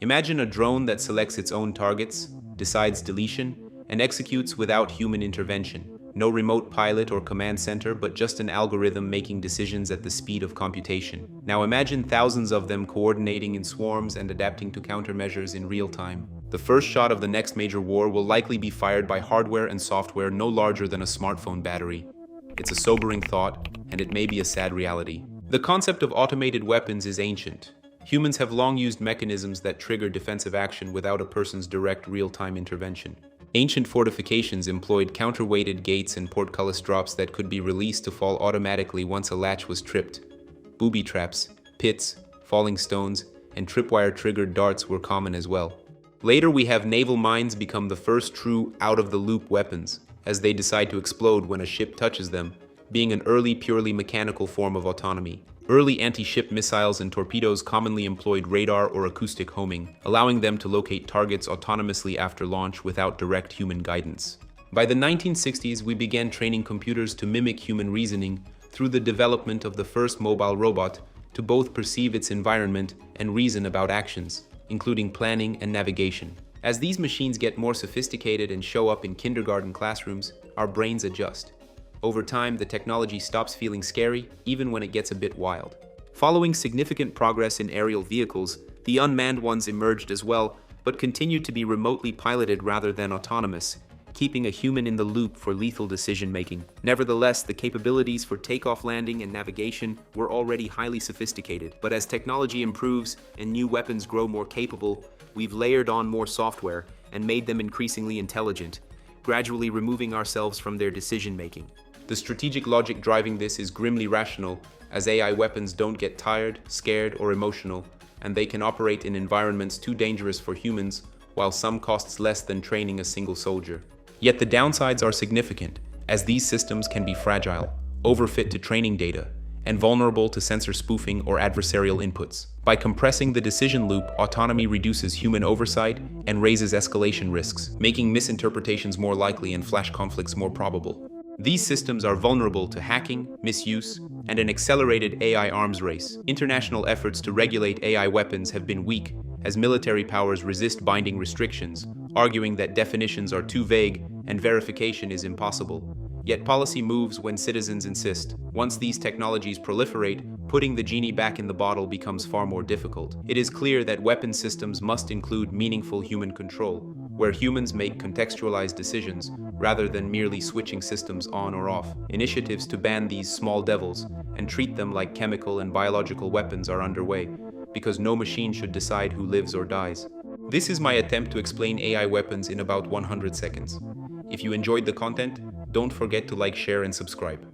Imagine a drone that selects its own targets, decides deletion, and executes without human intervention. No remote pilot or command center, but just an algorithm making decisions at the speed of computation. Now imagine thousands of them coordinating in swarms and adapting to countermeasures in real time. The first shot of the next major war will likely be fired by hardware and software no larger than a smartphone battery. It's a sobering thought, and it may be a sad reality. The concept of automated weapons is ancient. Humans have long used mechanisms that trigger defensive action without a person's direct real-time intervention. Ancient fortifications employed counterweighted gates and portcullis drops that could be released to fall automatically once a latch was tripped. Booby traps, pits, falling stones, and tripwire-triggered darts were common as well. Later, we have naval mines become the first true out-of-the-loop weapons, as they decide to explode when a ship touches them, being an early purely mechanical form of autonomy. Early anti-ship missiles and torpedoes commonly employed radar or acoustic homing, allowing them to locate targets autonomously after launch without direct human guidance. By the 1960s, we began training computers to mimic human reasoning through the development of the first mobile robot to both perceive its environment and reason about actions, including planning and navigation. As these machines get more sophisticated and show up in kindergarten classrooms, our brains adjust. Over time, the technology stops feeling scary, even when it gets a bit wild. Following significant progress in aerial vehicles, the unmanned ones emerged as well, but continued to be remotely piloted rather than autonomous, keeping a human in the loop for lethal decision-making. Nevertheless, the capabilities for takeoff, landing, and navigation were already highly sophisticated. But as technology improves and new weapons grow more capable, we've layered on more software and made them increasingly intelligent, gradually removing ourselves from their decision-making. The strategic logic driving this is grimly rational, as AI weapons don't get tired, scared, or emotional, and they can operate in environments too dangerous for humans, while some costs less than training a single soldier. Yet the downsides are significant, as these systems can be fragile, overfit to training data, and vulnerable to sensor spoofing or adversarial inputs. By compressing the decision loop, autonomy reduces human oversight and raises escalation risks, making misinterpretations more likely and flash conflicts more probable. These systems are vulnerable to hacking, misuse, and an accelerated AI arms race. International efforts to regulate AI weapons have been weak, as military powers resist binding restrictions, arguing that definitions are too vague and verification is impossible. Yet policy moves when citizens insist. Once these technologies proliferate, putting the genie back in the bottle becomes far more difficult. It is clear that weapon systems must include meaningful human control, where humans make contextualized decisions rather than merely switching systems on or off. Initiatives to ban these small devils and treat them like chemical and biological weapons are underway, because no machine should decide who lives or dies. This is my attempt to explain AI weapons in about 100 seconds. If you enjoyed the content, don't forget to like, share, and subscribe.